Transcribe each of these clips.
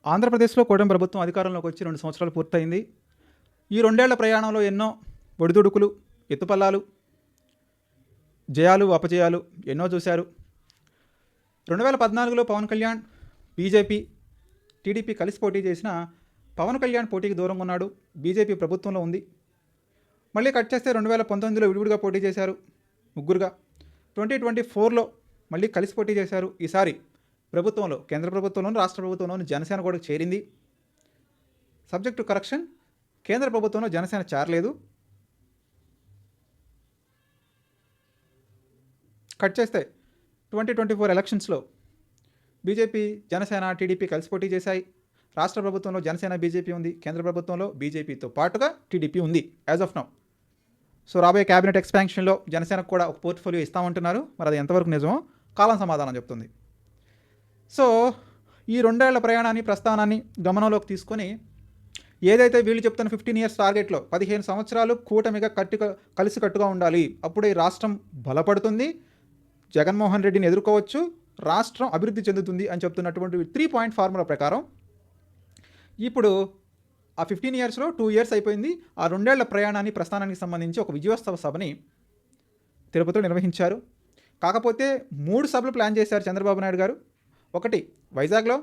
ఆంధ్రప్రదేశ్లో కూటమి ప్రభుత్వం అధికారంలోకి వచ్చి 2 సంవత్సరాలు పూర్తయింది. ఈ 2 ఏళ్ల ప్రయాణంలో ఎన్నో ఒడిదుడుకులు, ఎత్తుపల్లాలు, జయాలు, అపజయాలు ఎన్నో చూశారు. 2014లో పవన్ కళ్యాణ్, బీజేపీ, టీడీపీ కలిసి పోటీ చేసినా పవన్ కళ్యాణ్ పోటీకి దూరంగా ఉన్నాడు. బీజేపీ ప్రభుత్వంలో ఉంది. మళ్ళీ కట్ చేస్తే 2019లో విడివిడిగా పోటీ చేశారు ముగ్గురుగా. 2024లో మళ్ళీ కలిసి పోటీ చేశారు. ఈసారి ప్రభుత్వంలో, కేంద్ర ప్రభుత్వంలోను, రాష్ట్ర ప్రభుత్వంలోను జనసేన కూడా చేరింది. సబ్జెక్ట్ టు కరెక్షన్, కేంద్ర ప్రభుత్వంలో జనసేన చేరలేదు. కట్ చేస్తే 2024 ఎలక్షన్స్లో బీజేపీ, జనసేన, టీడీపీ కలిసి పోటీ చేశాయి. రాష్ట్ర ప్రభుత్వంలో జనసేన, బీజేపీ ఉంది. కేంద్ర ప్రభుత్వంలో బీజేపీతో పాటుగా టీడీపీ ఉంది యాజ్ ఆఫ్ నౌ. సో రాబోయే క్యాబినెట్ ఎక్స్పాన్షన్లో జనసేనకు కూడా ఒక పోర్ట్ఫోలియో ఇస్తామంటున్నారు. మరి అది ఎంతవరకు నిజమో కాలం సమాధానం చెప్తుంది. సో ఈ 2 ఏళ్ల ప్రయాణాన్ని, ప్రస్థానాన్ని గమనంలోకి తీసుకొని ఏదైతే వీళ్ళు చెప్తున్న 15 ఇయర్స్ టార్గెట్లో 15 సంవత్సరాలు కూటమిగా కలిసికట్టుగా ఉండాలి, అప్పుడే రాష్ట్రం బలపడుతుంది, జగన్మోహన్ రెడ్డిని ఎదుర్కోవచ్చు, రాష్ట్రం అభివృద్ధి చెందుతుంది అని చెప్తున్నటువంటి 3 పాయింట్ ఫార్ములా ప్రకారం ఇప్పుడు ఆ 15 ఇయర్స్లో 2 ఇయర్స్ అయిపోయింది. ఆ 2 ఏళ్ల ప్రయాణాన్ని, ప్రస్థానానికి సంబంధించి ఒక విజయోత్సవ సభని తిరుపతిలో నిర్వహించారు. కాకపోతే 3 సభలు ప్లాన్ చేశారు చంద్రబాబు నాయుడు గారు. ఒకటి వైజాగ్లో,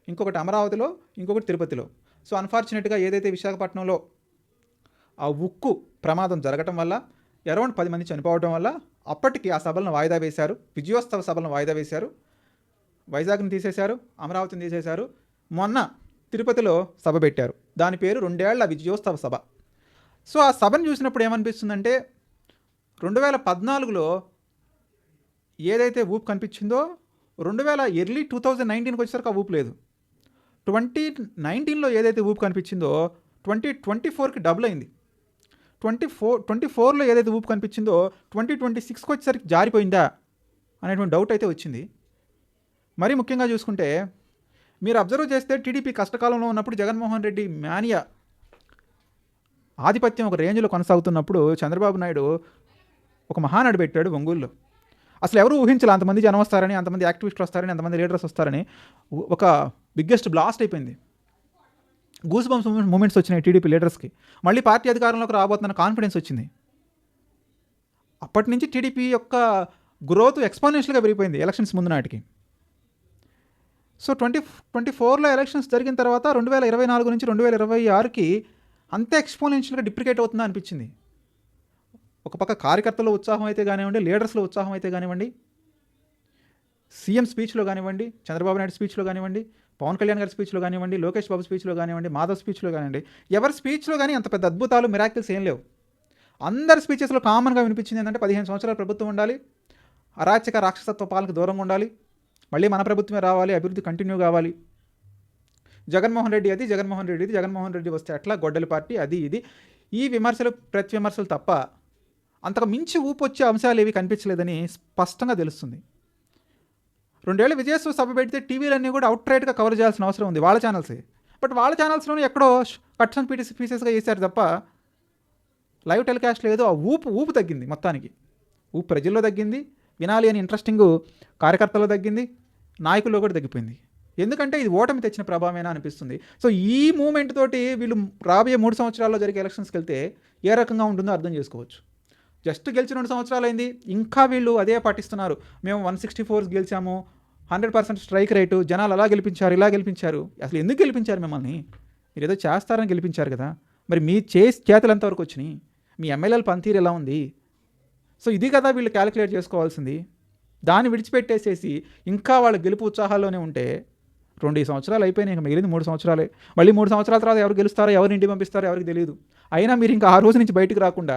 ఇంకొకటి అమరావతిలో, ఇంకొకటి తిరుపతిలో. సో అన్ఫార్చునేట్గా ఏదైతే విశాఖపట్నంలో ఆ ఉక్కు ప్రమాదం జరగటం వల్ల అరౌండ్ 10 మంది చనిపోవడం వల్ల అప్పటికి ఆ సభలను వాయిదా వేశారు. విజయోత్సవ సభలను వాయిదా వేశారు. వైజాగ్ని తీసేశారు, అమరావతిని తీసేశారు. మొన్న తిరుపతిలో సభ పెట్టారు. దాని పేరు 2 ఏళ్ల విజయోత్సవ సభ. సో ఆ సభను చూసినప్పుడు ఏమనిపిస్తుందంటే 2014లో ఏదైతే ఊపు కనిపించిందో ఎర్లీ 2019కి వచ్చేసరికి ఆ ఊపు లేదు. 2019లో ఏదైతే ఊపు కనిపించిందో 2024కి డబుల్ అయింది. 24లో ఏదైతే ఊపు కనిపించిందో 2026కి వచ్చేసరికి జారిపోయిందా అనేటువంటి డౌట్ అయితే వచ్చింది. మరీ ముఖ్యంగా చూసుకుంటే మీరు అబ్జర్వ్ చేస్తే టీడీపీ కష్టకాలంలో ఉన్నప్పుడు జగన్మోహన్ రెడ్డి మానియా ఆధిపత్యం ఒక రేంజ్లో కొనసాగుతున్నప్పుడు చంద్రబాబు నాయుడు ఒక మహానాడు పెట్టాడు ఒంగోలులో. అసలు ఎవరు ఊహించాలి అంతమంది జనం వస్తారని, అంతమంది యాక్టివిస్టులు వస్తారని, అంతమంది లీడర్స్ వస్తారని. ఒక బిగ్గెస్ట్ బ్లాస్ట్ అయిపోయింది. గూస్ బంప్స్ మూమెంట్స్ వచ్చినాయి టీడీపీ లీడర్స్కి. మళ్ళీ పార్టీ అధికారంలోకి రాబోతున్న కాన్ఫిడెన్స్ వచ్చింది. అప్పటి నుంచి టీడీపీ యొక్క గ్రోత్ ఎక్స్పోనెన్షియల్గా పెరిగిపోయింది ఎలక్షన్స్ ముందు నాటికి. సో 2024లో ఎలక్షన్స్ జరిగిన తర్వాత 2024 నుంచి 2026కి అంతే ఎక్స్పోనెన్షియల్గా డిప్రికేట్ అవుతుందా అనిపించింది. ఒక పక్క కార్యకర్తల ఉత్సాహం అయితే కానివ్వండి, లీడర్స్లో ఉత్సాహం అయితే కానివ్వండి, సీఎం స్పీచ్లో కానివ్వండి, చంద్రబాబు నాయుడు స్పీచ్లో కానివ్వండి, పవన్ కళ్యాణ్ గారి స్పీచ్లో కానివ్వండి, లోకేష్ బాబు స్పీచ్లో కానివ్వండి, మాధవ్ స్పీచ్లో కానివ్వండి, ఎవరి స్పీచ్లో కానీ అంత పెద్ద అద్భుతాలు, మిరాకిల్స్ ఏం లేవు. అందరి స్పీచెస్లో కామన్గా వినిపించింది ఏంటంటే 15 సంవత్సరాల ప్రభుత్వం ఉండాలి, అరాచక రాక్షసత్వ పాలనకు దూరంగా ఉండాలి, మళ్ళీ మన ప్రభుత్వమే రావాలి, అభివృద్ధి కంటిన్యూ కావాలి, జగన్మోహన్ రెడ్డి అది, జగన్మోహన్ రెడ్డి ఇది, జగన్మోహన్ రెడ్డి వస్తే అట్లా, గొడ్డలి పార్టీ అది ఇది, ఈ విమర్శలు ప్రతి విమర్శలు తప్ప అంతకు మించి ఊపు వచ్చే అంశాలు ఏవి కనిపించలేదని స్పష్టంగా తెలుస్తుంది. 2 ఏళ్ళ విజయోత్సవ సభ పెడితే టీవీలన్నీ కూడా అవుట్ రైట్గా కవర్ చేయాల్సిన అవసరం ఉంది, వాళ్ళ ఛానల్సే. బట్ వాళ్ళ ఛానల్స్లోనే ఎక్కడో కట్స్ అండ్ పీసెస్గా చేశారు తప్ప లైవ్ టెలికాస్ట్ లేదు. ఆ ఊపు తగ్గింది మొత్తానికి. ఊపు ప్రజల్లో తగ్గింది, వినాలి అని ఇంట్రెస్టింగ్ కార్యకర్తల్లో తగ్గింది, నాయకుల్లో కూడా తగ్గిపోయింది. ఎందుకంటే ఇది ఓటమి తెచ్చిన ప్రభావమేనా అనిపిస్తుంది. సో ఈ మూమెంట్ తోటి వీళ్ళు రాబోయే 3 సంవత్సరాల్లో జరిగే ఎలక్షన్స్కి వెళ్తే ఏ రకంగా ఉంటుందో అర్థం చేసుకోవచ్చు. జస్ట్ గెలిచి 2 సంవత్సరాలు అయింది, ఇంకా వీళ్ళు అదే పాటిస్తున్నారు. మేము 164 గెలిచాము, 100% స్ట్రైక్ రేటు, జనాలు అలా గెలిపించారు, ఇలా గెలిపించారు. అసలు ఎందుకు గెలిపించారు మిమ్మల్ని? మీరు ఏదో చేస్తారని గెలిపించారు కదా. మరి మీ చేతులు ఎంతవరకు వచ్చినాయి? మీ ఎమ్మెల్యేల పనితీరు ఎలా ఉంది? సో ఇది కదా వీళ్ళు క్యాలిక్యులేట్ చేసుకోవాల్సింది. దాన్ని విడిచిపెట్టేసేసి ఇంకా వాళ్ళ గెలుపు ఉత్సాహాల్లోనే ఉంటే 2 సంవత్సరాలు అయిపోయినాయి, ఇంకా మిగిలింది 3 సంవత్సరాలే. మళ్ళీ 3 సంవత్సరాల తర్వాత ఎవరు గెలుస్తారో, ఎవరు ఇంటికి పంపిస్తారో ఎవరికి తెలియదు. అయినా మీరు ఇంకా ఆ రోజు నుంచి బయటకు రాకుండా,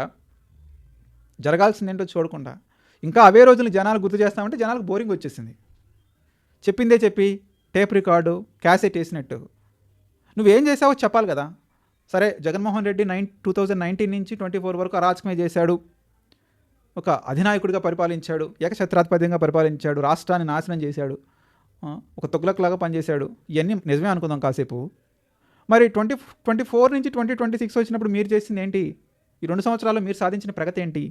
జరగాల్సిందేంటో చూడకుండా ఇంకా అవే రోజులు జనాలు గుర్తు చేస్తామంటే జనాలకు బోరింగ్ వచ్చేసింది. చెప్పిందే చెప్పి టేప్ రికార్డు, క్యాసెట్ వేసినట్టు నువ్వేం చేసావో చెప్పాలి కదా. సరే, జగన్మోహన్ రెడ్డి 2019 నుంచి 24 వరకు అరాచకమే చేశాడు, ఒక అధినాయకుడిగా పరిపాలించాడు, ఏకఛత్రాధిపత్యంగా పరిపాలించాడు, రాష్ట్రాన్ని నాశనం చేశాడు, ఒక తొగ్లక్లాగా పనిచేశాడు. ఇవన్నీ నిజమే అనుకుందాం కాసేపు. మరి 2024 నుంచి 2026 వచ్చినప్పుడు మీరు చేసింది ఏంటి? ఈ 2 సంవత్సరాల్లో మీరు సాధించిన ప్రగతి ఏంటి?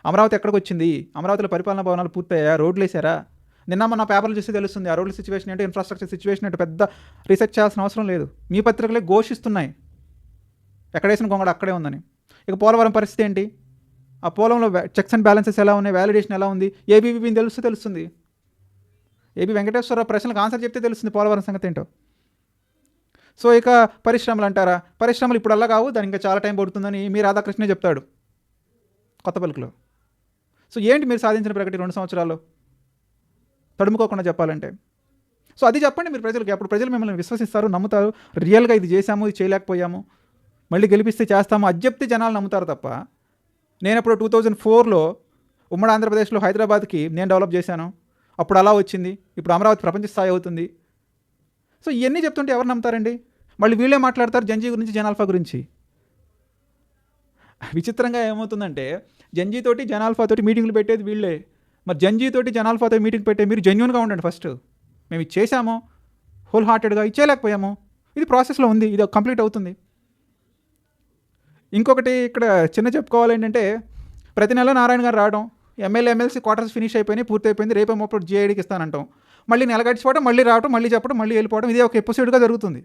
అమరావతి ఎక్కడికి వచ్చింది? అమరావతిలో పరిపాలనా భవనాలు పూర్తయ్యాయా? రోడ్లు వేసారా? నిన్న మన పేపర్లు చూస్తే తెలుస్తుంది ఆ రోడ్ల సిచ్యువేషన్ ఏంటో, ఇన్ఫ్రాస్ట్రక్చర్ సిచ్యువేషన్ ఏంటో. పెద్ద రీసెర్చ్ చేయాల్సిన అవసరం లేదు. మీ పత్రికలే ఘోషిస్తున్నాయి ఎక్కడేసిన గొంగడ అక్కడే ఉందని. ఇక పోలవరం పరిస్థితి ఏంటి? ఆ పోలంలో చెక్స్ అండ్ బ్యాలెన్సెస్ ఎలా ఉన్నాయి, వ్యాలిడేషన్ ఎలా ఉంది, ఏబీవీని తెలుస్తుంది. ఏబీ వెంకటేశ్వరరావు ప్రశ్నలకు ఆన్సర్ చెప్తే తెలుస్తుంది పోలవరం సంగతి ఏంటో. సో ఇక పరిశ్రమలు అంటారా, పరిశ్రమలు ఇప్పుడు అలా కావు, దానికి ఇంకా చాలా టైం పడుతుందని మీ రాధాకృష్ణే చెప్తాడు కొత్తపల్లిలో. సో ఏంటి మీరు సాధించిన ప్రగతి 2 సంవత్సరాల్లో తడుముకోకుండా చెప్పాలంటే? సో అది చెప్పండి మీరు ప్రజలకి. అప్పుడు ప్రజలు మిమ్మల్ని విశ్వసిస్తారు, నమ్ముతారు. రియల్గా ఇది చేశాము, ఇది చేయలేకపోయాము, మళ్ళీ గెలిపిస్తే చేస్తాము అది చెప్తే జనాలు నమ్ముతారు తప్ప. నేను అప్పుడు 2004లో ఉమ్మడి ఆంధ్రప్రదేశ్లో హైదరాబాద్కి నేను డెవలప్ చేశాను, అప్పుడు అలా వచ్చింది, ఇప్పుడు అమరావతి ప్రపంచ స్థాయి అవుతుంది. సో ఇవన్నీ చెప్తుంటే ఎవరు నమ్ముతారండి? మళ్ళీ వీళ్ళే మాట్లాడతారు జంజీ గురించి, జనాల్ఫా గురించి. విచిత్రంగా ఏమవుతుందంటే జంజీతోటి జనాల్ఫాతోటి మీటింగ్లు పెట్టేది వీళ్ళే. మరి జంజీతోటి జనాల్ఫాతో మీటింగ్ పెట్టే మీరు జెన్యూన్గా ఉండండి ఫస్ట్. మేము ఇది చేశాము హోల్ హార్టెడ్గా, ఇచ్చేయలేకపోయాము, ఇది ప్రాసెస్లో ఉంది, ఇది కంప్లీట్ అవుతుంది. ఇంకొకటి ఇక్కడ చిన్న చెప్పుకోవాలి ఏంటంటే, ప్రతి నెల నారాయణ గారు రావడం, ఎమ్మెల్సీ క్వార్టర్స్ ఫినిష్ అయిపోయినాయి, పూర్తి అయిపోయింది, రేపే మొప్పుడు జీఐడికి ఇస్తానంటాం, మళ్ళీ నెల గడిచిపోవడం, మళ్ళీ రావడం, మళ్ళీ చెప్పడం, మళ్ళీ వెళ్ళిపోవడం. ఇదే ఒక ఎపిసోడ్గా జరుగుతుంది.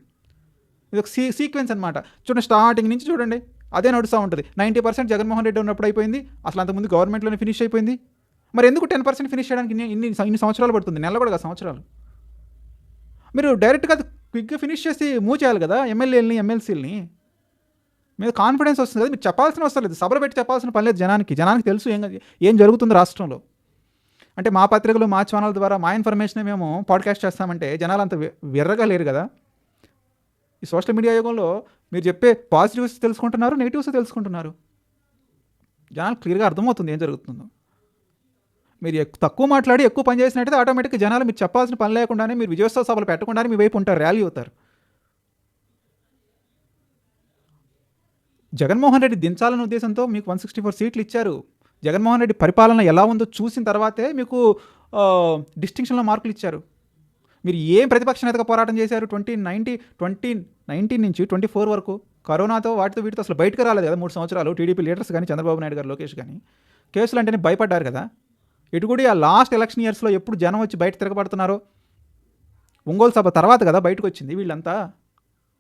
ఇది ఒక సీక్వెన్స్ అనమాట. చూడండి, స్టార్టింగ్ నుంచి చూడండి అదే నడుస్తూ ఉంటుంది. 90% జగన్మోహన్ రెడ్డి ఉన్నప్పుడు అయిపోయింది, అసలు అంతకుముందు గవర్నమెంట్లోనే ఫినిష్ అయిపోయింది. మరి ఎందుకు 10% ఫినిష్ చేయడానికి ఇన్ని సంవత్సరాలు పడుతుంది? నెల కూడా కాదు, సంవత్సరాలు. మీరు డైరెక్ట్గా క్విక్గా ఫినిష్ చేసి మూవ్ చేయాలి కదా ఎమ్మెల్యేలని, ఎమ్మెల్సీలని. మీద కాన్ఫిడెన్స్ వస్తుంది కదా, మీరు చెప్పాల్సిన అవసరం లేదు, సభలో పెట్టి చెప్పాల్సిన పని లేదు. జనానికి తెలుసు ఏం జరుగుతుంది రాష్ట్రంలో. అంటే మా పత్రికలు, మా ఛానల్ ద్వారా మా ఇన్ఫర్మేషన్ మేము పాడ్కాస్ట్ చేస్తామంటే జనాలు అంత విర్రగా లేరు కదా. ఈ సోషల్ మీడియా యుగంలో మీరు చెప్పే పాజిటివ్స్ తెలుసుకుంటున్నారు, నెగిటివ్స్ తెలుసుకుంటున్నారు. జనాలు క్లియర్గా అర్థమవుతుంది ఏం జరుగుతుందో. మీరు తక్కువ మాట్లాడి ఎక్కువ పని చేసినట్టయితే ఆటోమేటిక్గా జనాలు మీరు చెప్పాల్సిన పని లేకుండానే, మీరు విజయోత్సవ సభలు పెట్టకుండానే మీ వైపు ఉంటారు, ర్యాలీ అవుతారు. జగన్మోహన్ రెడ్డి దించాలనే ఉద్దేశంతో మీకు 164 సీట్లు ఇచ్చారు. జగన్మోహన్ రెడ్డి పరిపాలన ఎలా ఉందో చూసిన తర్వాతే మీకు డిస్టింక్షన్లో మార్కులు ఇచ్చారు. మీరు ఏం ప్రతిపక్ష నేతగా పోరాటం చేశారు 2019 నుంచి 24 వరకు? కరోనాతో వాటితో వీటితో అసలు బయటకు రాలేదు కదా 3 సంవత్సరాలు. టీడీపీ లీడర్స్ కానీ, చంద్రబాబు నాయుడు గారు, లోకేష్ కానీ కేసులు అంటేనే భయపడ్డారు కదా. ఇటు కూడా ఆ లాస్ట్ ఎలక్షన్ ఇయర్స్లో ఎప్పుడు జనం వచ్చి బయట తిరగబడుతున్నారో, ఒంగోలు సభ తర్వాత కదా బయటకు వచ్చింది వీళ్ళంతా.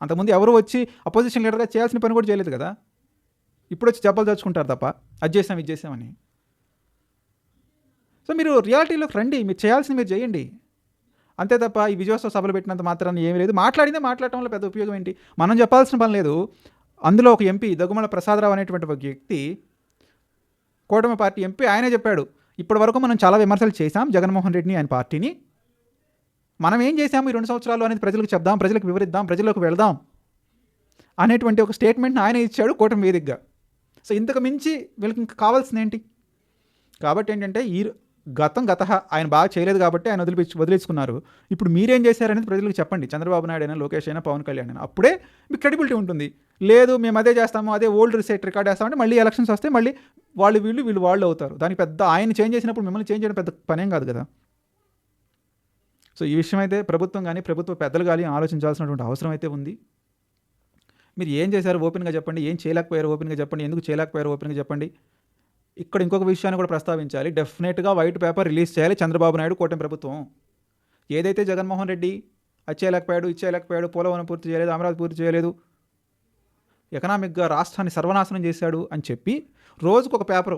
అంతకుముందు ఎవరు వచ్చి అపోజిషన్ లీడర్గా చేయాల్సిన పని కూడా చేయలేదు కదా. ఇప్పుడు వచ్చి చెప్పలు తెచ్చుకుంటారు తప్ప అది చేసాం ఇది చేసామని. సో మీరు రియాలిటీలోకి రండి, మీరు చేయాల్సింది మీరు చేయండి, అంతే తప్ప ఈ విజయోత్సవ సభలు పెట్టినంత మాత్రాన్ని ఏమీ లేదు. మాట్లాడటం వల్ల పెద్ద ఉపయోగం ఏంటి? మనం చెప్పాల్సిన పని లేదు. అందులో ఒక ఎంపీ దగ్గుమల ప్రసాదరావు అనేటువంటి ఒక వ్యక్తి, కూటమి పార్టీ ఎంపీ, ఆయనే చెప్పాడు, ఇప్పటి వరకు మనం చాలా విమర్శలు చేశాం జగన్మోహన్ రెడ్డిని, ఆయన పార్టీని. మనం ఏం చేశాము ఈ 2 సంవత్సరాలు అనేది ప్రజలకు చెప్దాం, ప్రజలకు వివరిద్దాం, ప్రజలకు వెళదాం అనేటువంటి ఒక స్టేట్మెంట్ని ఆయన ఇచ్చాడు కూటమి వేదికగా. సో ఇంతకు మించి వీళ్ళకి ఇంకా కావాల్సింది ఏంటి? కాబట్టి ఏంటంటే గత ఆయన బాగా చేయలేదు కాబట్టి ఆయన వదిలేసుకున్నారు. ఇప్పుడు మీరేం చేశారనేది ప్రజలకు చెప్పండి. చంద్రబాబు నాయుడు అయినా, లోకేష్ అయినా, పవన్ కళ్యాణ్ అయినా. అప్పుడే మీకు క్రెడిబిలిటీ ఉంటుంది. లేదు మేము అదే చేస్తాము, అదే ఓల్డ్ రికార్డ్ వేస్తామంటే మళ్ళీ ఎలక్షన్స్ వస్తే మళ్ళీ వాళ్ళు అవుతారు. దానికి పెద్ద ఆయన చేంజ్ చేసినప్పుడు మిమ్మల్ని చేంజ్ చేయడం పెద్ద పనేం కాదు కదా. సో ఈ విషయం అయితే ప్రభుత్వం కానీ, ప్రభుత్వ పెద్దలు కానీ ఆలోచించాల్సినటువంటి అవసరం అయితే ఉంది. మీరు ఏం చేశారు ఓపెన్గా చెప్పండి, ఏం చేయలేకపోయారు ఓపెన్గా చెప్పండి, ఎందుకు చేయలేకపోయారు ఓపెన్గా చెప్పండి. ఇక్కడ ఇంకొక విషయాన్ని కూడా ప్రస్తావించాలి. డెఫినెట్గా వైట్ పేపర్ రిలీజ్ చేయాలి చంద్రబాబు నాయుడు, కూటమి ప్రభుత్వం. ఏదైతే జగన్మోహన్ రెడ్డి అది చేయలేకపోయాడు, ఇది చేయలేకపోయాడు, పోలవరం పూర్తి చేయలేదు, అమరావతి పూర్తి చేయలేదు, ఎకనామిక్గా రాష్ట్రాన్ని సర్వనాశనం చేశాడు అని చెప్పి రోజుకు ఒక పేపర్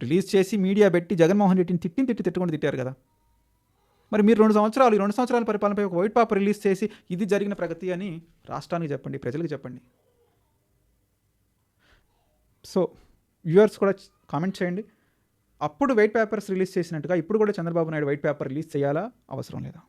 రిలీజ్ చేసి మీడియా పెట్టి జగన్మోహన్ రెడ్డిని తిట్టుకుంటూ తిట్టారు కదా. మరి మీరు 2 సంవత్సరాల పరిపాలనపై ఒక వైట్ పేపర్ రిలీజ్ చేసి ఇది జరిగిన ప్రగతి అని రాష్ట్రానికి చెప్పండి, ప్రజలకు చెప్పండి. సో వ్యూవర్స్ కూడా కామెంట్ చేయండి. అప్పుడు వైట్ పేపర్స్ రిలీజ్ చేసినట్టుగా ఇప్పుడు కూడా Chandrababu Naidu white paper release చేయాలా, అవసరం లేదా?